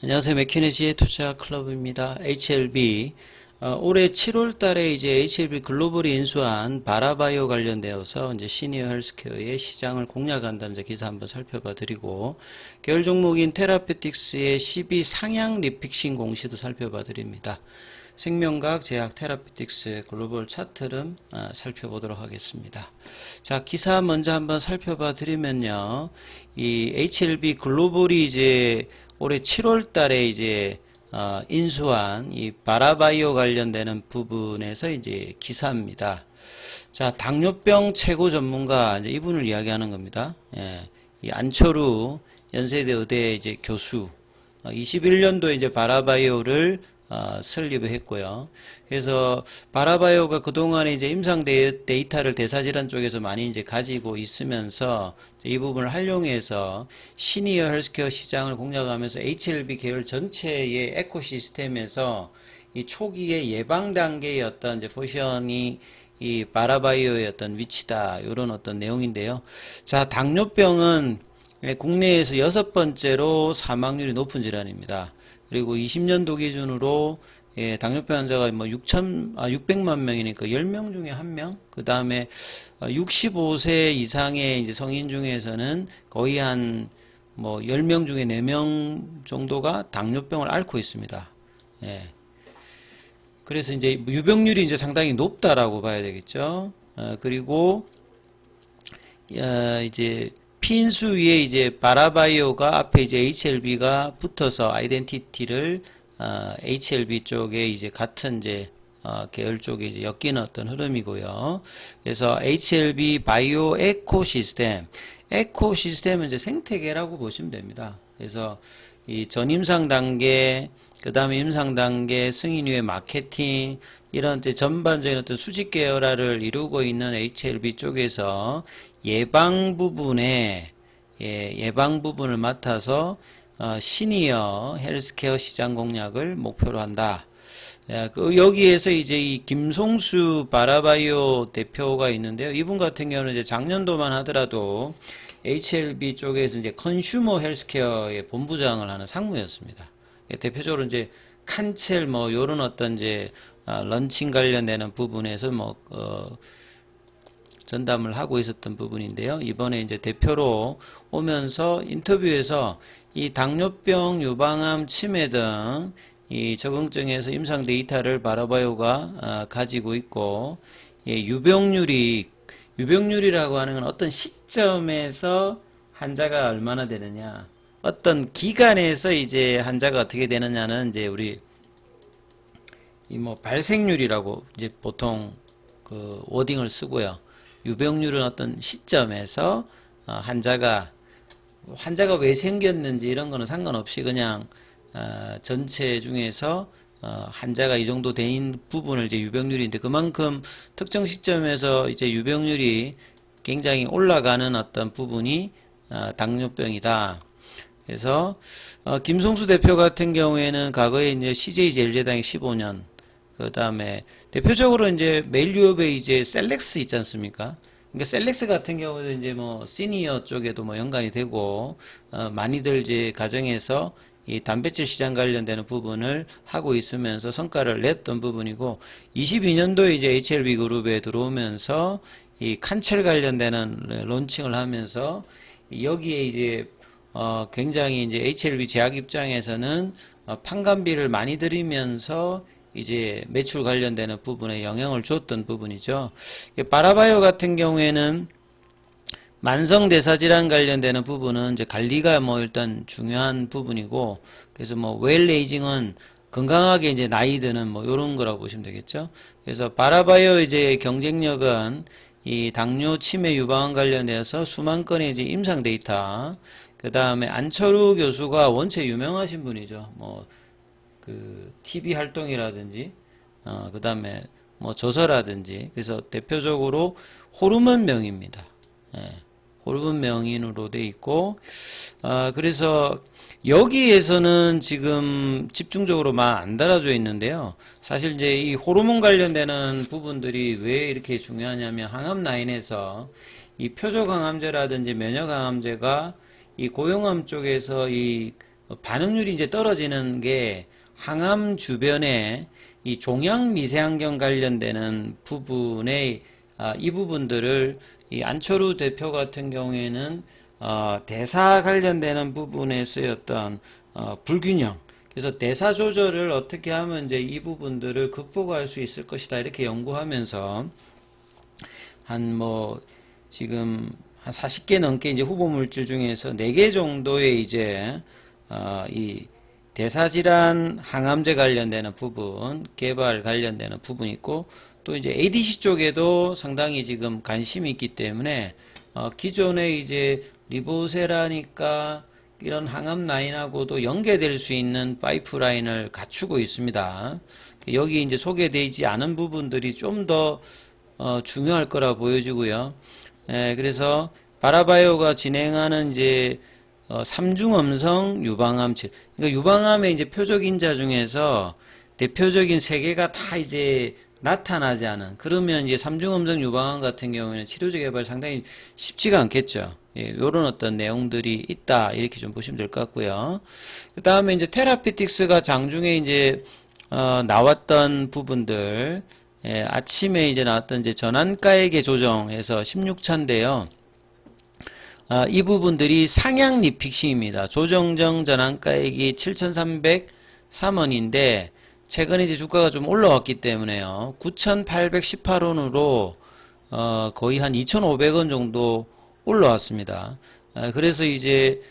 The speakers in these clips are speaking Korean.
안녕하세요. 맥키네지의 투자 클럽입니다. HLB. 올해 7월 달에 이제 HLB 글로벌이 인수한 바라바이오 관련되어서 이제 시니어 헬스케어의 시장을 공략한다는 이제 기사 한번 살펴봐 드리고, 계열 종목인 테라피틱스의 12 상향 리픽싱 공시도 살펴봐 드립니다. 생명과학, 제약, 테라피틱스 글로벌 차트를 살펴보도록 하겠습니다. 자, 기사 먼저 한번 살펴봐 드리면요. 이 HLB 글로벌이 이제 올해 7월 달에 이제 인수한 이 바라바이오 관련되는 부분에서 이제 기사입니다. 자, 당뇨병 최고 전문가 이제 이분을 이야기하는 겁니다. 예, 이 안철우 연세대 의대 이제 교수, 21년도에 이제 바라바이오를 설립을 했고요. 그래서 바라바이오가 그동안에 이제 임상 데이터를 대사질환 쪽에서 많이 이제 가지고 있으면서 이 부분을 활용해서 시니어 헬스케어 시장을 공략하면서 HLB 계열 전체의 에코시스템에서 이 초기의 예방 단계의 어떤 이제 포지션이 이 바라바이오의 어떤 위치다, 이런 어떤 내용인데요. 자, 당뇨병은 국내에서 6번째로 사망률이 높은 질환입니다. 그리고 20년도 기준으로 당뇨병 환자가 뭐 600만 명이니까 10명 중에 1명, 그 다음에 65세 이상의 이제 성인 중에서는 거의 한 뭐 10명 중에 4명 정도가 당뇨병을 앓고 있습니다. 예. 그래서 이제 유병률이 이제 상당히 높다라고 봐야 되겠죠. 그리고 이제 핀수 위에 이제 바라바이오가 앞에 이제 HLB가 붙어서 아이덴티티를 HLB 쪽에 이제 같은 이제 계열 쪽에 이제 엮이는 어떤 흐름이고요. 그래서 HLB 바이오 에코시스템은 이제 생태계라고 보시면 됩니다. 그래서 이 전임상 단계, 그 다음에 임상 단계, 승인 후의 마케팅, 이런 이제 전반적인 어떤 수직 계열화를 이루고 있는 HLB 쪽에서 예방 부분을 맡아서 시니어 헬스케어 시장 공략을 목표로 한다. 여기에서 이제 이 김송수 바라바이오 대표가 있는데요. 이분 같은 경우는 이제 작년도만 하더라도 HLB 쪽에서 이제 컨슈머 헬스케어의 본부장을 하는 상무였습니다. 대표적으로 이제 칸첼 뭐 요런 어떤 이제 런칭 관련되는 부분에서 전담을 하고 있었던 부분인데요. 이번에 이제 대표로 오면서 인터뷰에서 이 당뇨병, 유방암, 치매 등 이 적응증에서 임상 데이터를 바라바이오가 가지고 있고, 유병률이라고 하는 건 어떤 시점에서 환자가 얼마나 되느냐, 어떤 기간에서 이제 환자가 어떻게 되느냐는 이제 우리 이 뭐 발생률이라고 이제 보통 그 워딩을 쓰고요. 유병률은 어떤 시점에서 환자가 왜 생겼는지 이런 거는 상관없이 그냥 전체 중에서 환자가 이 정도 된 부분을 이제 유병률인데, 그만큼 특정 시점에서 이제 유병률이 굉장히 올라가는 어떤 부분이 당뇨병이다. 그래서 김송수 대표 같은 경우에는 과거에 이제 CJ 제일제당이 15년, 그 다음에 대표적으로 이제 메일유업의 이제 셀렉스 있지 않습니까? 그러니까 셀렉스 같은 경우도 이제 뭐 시니어 쪽에도 뭐 연관이 되고, 많이들 이제 가정에서 이 단백질 시장 관련되는 부분을 하고 있으면서 성과를 냈던 부분이고, 22년도에 이제 HLB 그룹에 들어오면서 이 칸첼 관련되는 론칭을 하면서 여기에 이제 굉장히 이제 HLB 제약 입장에서는 판관비를 많이 들이면서 이제 매출 관련되는 부분에 영향을 줬던 부분이죠. 바라바이오 같은 경우에는 만성대사질환 관련되는 부분은 이제 관리가 뭐 일단 중요한 부분이고, 그래서 뭐 웰에이징은 건강하게 이제 나이 드는 뭐 요런 거라고 보시면 되겠죠. 그래서 바라바이오 이제 경쟁력은 이 당뇨, 치매, 유방암 관련해서 수만 건의 이제 임상 데이터, 그 다음에 안철우 교수가 원체 유명하신 분이죠. 뭐 그 TV 활동이라든지, 그 다음에 뭐 저서라든지, 그래서 대표적으로 호르몬 명의입니다. 호르몬 명인으로 돼 있고, 그래서 여기에서는 지금 집중적으로만 안 달아져 있는데요. 사실 이제 이 호르몬 관련되는 부분들이 왜 이렇게 중요하냐면, 항암 라인에서 이 표적항암제라든지 면역항암제가 이 고용암 쪽에서 이 반응률이 이제 떨어지는 게 항암 주변에 이 종양 미세환경 관련되는 부분에 이 부분들을 이 안철우 대표 같은 경우에는 대사 관련되는 부분에 쓰였던 불균형, 그래서 대사 조절을 어떻게 하면 이제 이 부분들을 극복할 수 있을 것이다 이렇게 연구하면서 한 지금 한 40개 넘게 이제 후보 물질 중에서 4개 정도의 이제 이 대사질환 항암제 관련되는 부분, 개발 관련되는 부분이 있고, 또 이제 ADC 쪽에도 상당히 지금 관심이 있기 때문에 기존에 이제 리보세라니까 이런 항암 라인하고도 연계될 수 있는 파이프라인을 갖추고 있습니다. 여기 이제 소개되지 않은 부분들이 좀 더 중요할 거라 보여지고요. 그래서 바라바이오가 진행하는 이제 삼중엄성 유방암 치료. 그러니까 유방암의 이제 표적 인자 중에서 대표적인 3개가 다 이제 나타나지 않은, 그러면 이제 삼중엄성 유방암 같은 경우에는 치료제 개발 상당히 쉽지가 않겠죠. 요런 어떤 내용들이 있다 이렇게 좀 보시면 될 것 같고요. 그 다음에 이제 테라피틱스가 장중에 이제 나왔던 부분들, 아침에 이제 나왔던 이제 전환가액의 조정에서 16차인데요. 이 부분들이 상향 리픽싱입니다. 조정정 전환가액이 7,303원인데 최근에 이제 주가가 좀 올라왔기 때문에요. 9,818원으로 거의 한 2,500원 정도 올라왔습니다. 그래서 이제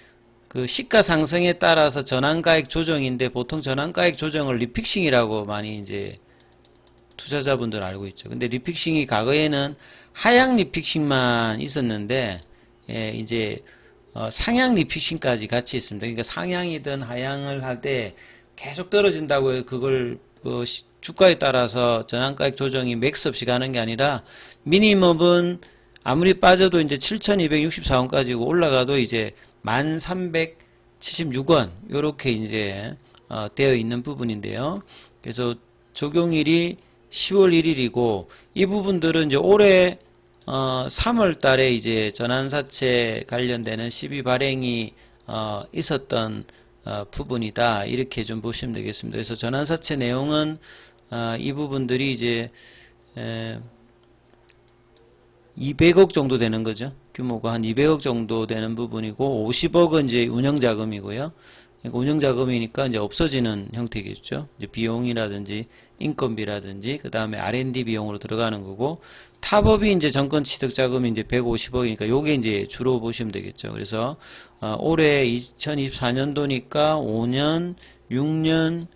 그 시가 상승에 따라서 전환가액 조정인데, 보통 전환가액 조정을 리픽싱이라고 많이 이제 투자자분들 알고 있죠. 근데 리픽싱이 과거에는 하향 리픽싱만 있었는데 이제 상향 리픽싱까지 같이 있습니다. 그러니까 상향이든 하향을 할 때 계속 떨어진다고 해요. 그걸 주가에 따라서 전환가액 조정이 맥스 없이 가는 게 아니라 미니멈은 아무리 빠져도 이제 7,264원까지고 올라가도 이제 1,376원 요렇게 이제 되어 있는 부분인데요. 그래서 적용일이 10월 1일이고 이 부분들은 이제 올해 3월 달에 이제 전환사채 관련되는 시비 발행이 있었던 부분이다 이렇게 좀 보시면 되겠습니다. 그래서 전환사채 내용은 이 부분들이 이제 200억 정도 되는 거죠. 규모가 한 200억 정도 되는 부분이고 50억은 이제 운영자금이고요. 운영자금이니까 이제 없어지는 형태겠죠. 이제 비용이라든지 인건비라든지 그 다음에 R&D 비용으로 들어가는 거고, 탑업이 이제 정권 취득 자금이 이제 150억이니까 요게 이제 주로 보시면 되겠죠. 그래서 올해 2024년도니까 5년, 6년,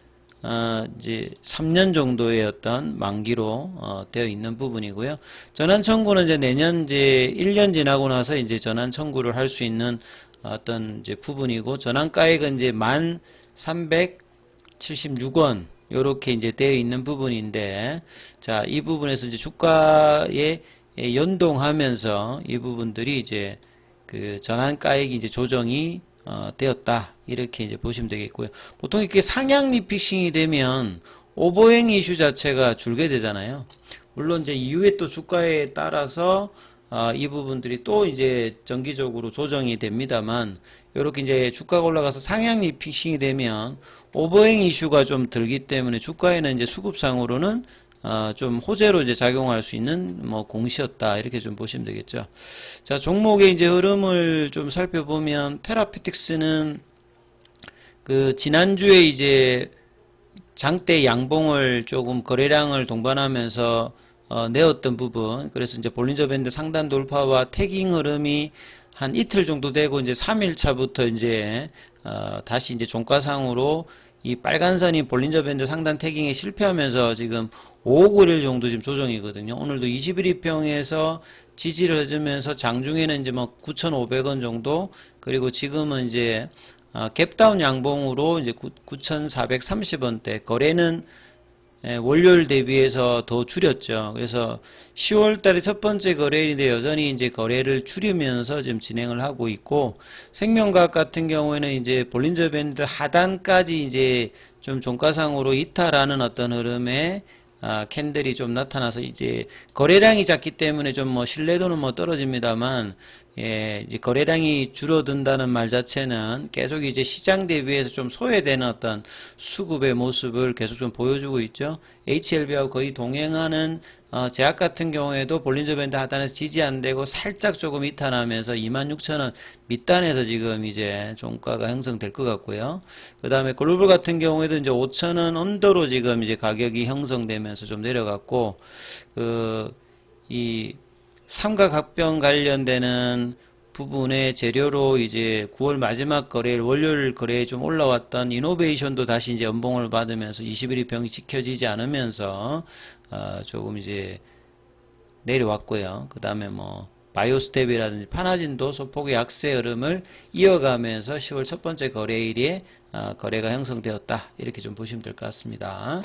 이제 3년 정도의 어떤 만기로 되어 있는 부분이고요. 전환 청구는 이제 내년 이제 1년 지나고 나서 이제 전환 청구를 할 수 있는 어떤 이제 부분이고, 전환가액은 이제 1,376원 요렇게 이제 되어 있는 부분인데, 자, 이 부분에서 이제 주가에 연동하면서 이 부분들이 이제 그 전환가액이 이제 조정이 되었다 이렇게 이제 보시면 되겠고요. 보통 이렇게 상향 리픽싱이 되면 오버행 이슈 자체가 줄게 되잖아요. 물론 이제 이후에 또 주가에 따라서 이 부분들이 또 이제 정기적으로 조정이 됩니다만, 이렇게 이제 주가가 올라가서 상향 리픽싱이 되면 오버행 이슈가 좀 들기 때문에 주가에는 이제 수급상으로는 좀 호재로 이제 작용할 수 있는 공시였다 이렇게 좀 보시면 되겠죠. 자, 종목의 이제 흐름을 좀 살펴보면 테라피틱스는 그 지난주에 이제 장대 양봉을 조금 거래량을 동반하면서 내었던 부분, 그래서 이제 볼린저 밴드 상단 돌파와 태깅 흐름이 한 이틀 정도 되고 이제 3일차부터 이제 다시 이제 종가상으로 이 빨간 선이 볼린저 밴드 상단 태깅에 실패하면서 지금 5억 5일 정도 지금 조정이거든요. 오늘도 21일평에서 지지를 해주면서 장중에는 이제 9,500원 정도, 그리고 지금은 이제 갭다운 양봉으로 이제 9,430원대, 거래는 월요일 대비해서 더 줄였죠. 그래서 10월 달에 첫 번째 거래일인데 여전히 이제 거래를 줄이면서 지금 진행을 하고 있고, 생명과학 같은 경우에는 이제 볼린저 밴드 하단까지 이제 좀 종가상으로 이탈하는 어떤 흐름에 캔들이 좀 나타나서 이제 거래량이 작기 때문에 좀 신뢰도는 떨어집니다만, 예, 이제 거래량이 줄어든다는 말 자체는 계속 이제 시장 대비해서 좀 소외되는 어떤 수급의 모습을 계속 좀 보여주고 있죠. HLB하고 거의 동행하는 제약 같은 경우에도 볼린저 밴드 하단에서 지지 안 되고 살짝 조금 이탈하면서 26,000원 밑단에서 지금 이제 종가가 형성될 것 같고요. 그 다음에 글로벌 같은 경우에도 이제 5,000원 언더로 지금 이제 가격이 형성되면서 좀 내려갔고, 이 삼각합병 관련되는 부분의 재료로 이제 9월 마지막 거래일 월요일 거래에 좀 올라왔던 이노베이션도 다시 이제 연봉을 받으면서 21일 병이 지켜지지 않으면서 조금 이제 내려왔고요. 그 다음에 뭐 바이오스텝이라든지 파나진도 소폭의 약세 흐름을 이어가면서 10월 첫 번째 거래일에 거래가 형성되었다, 이렇게 좀 보시면 될 것 같습니다.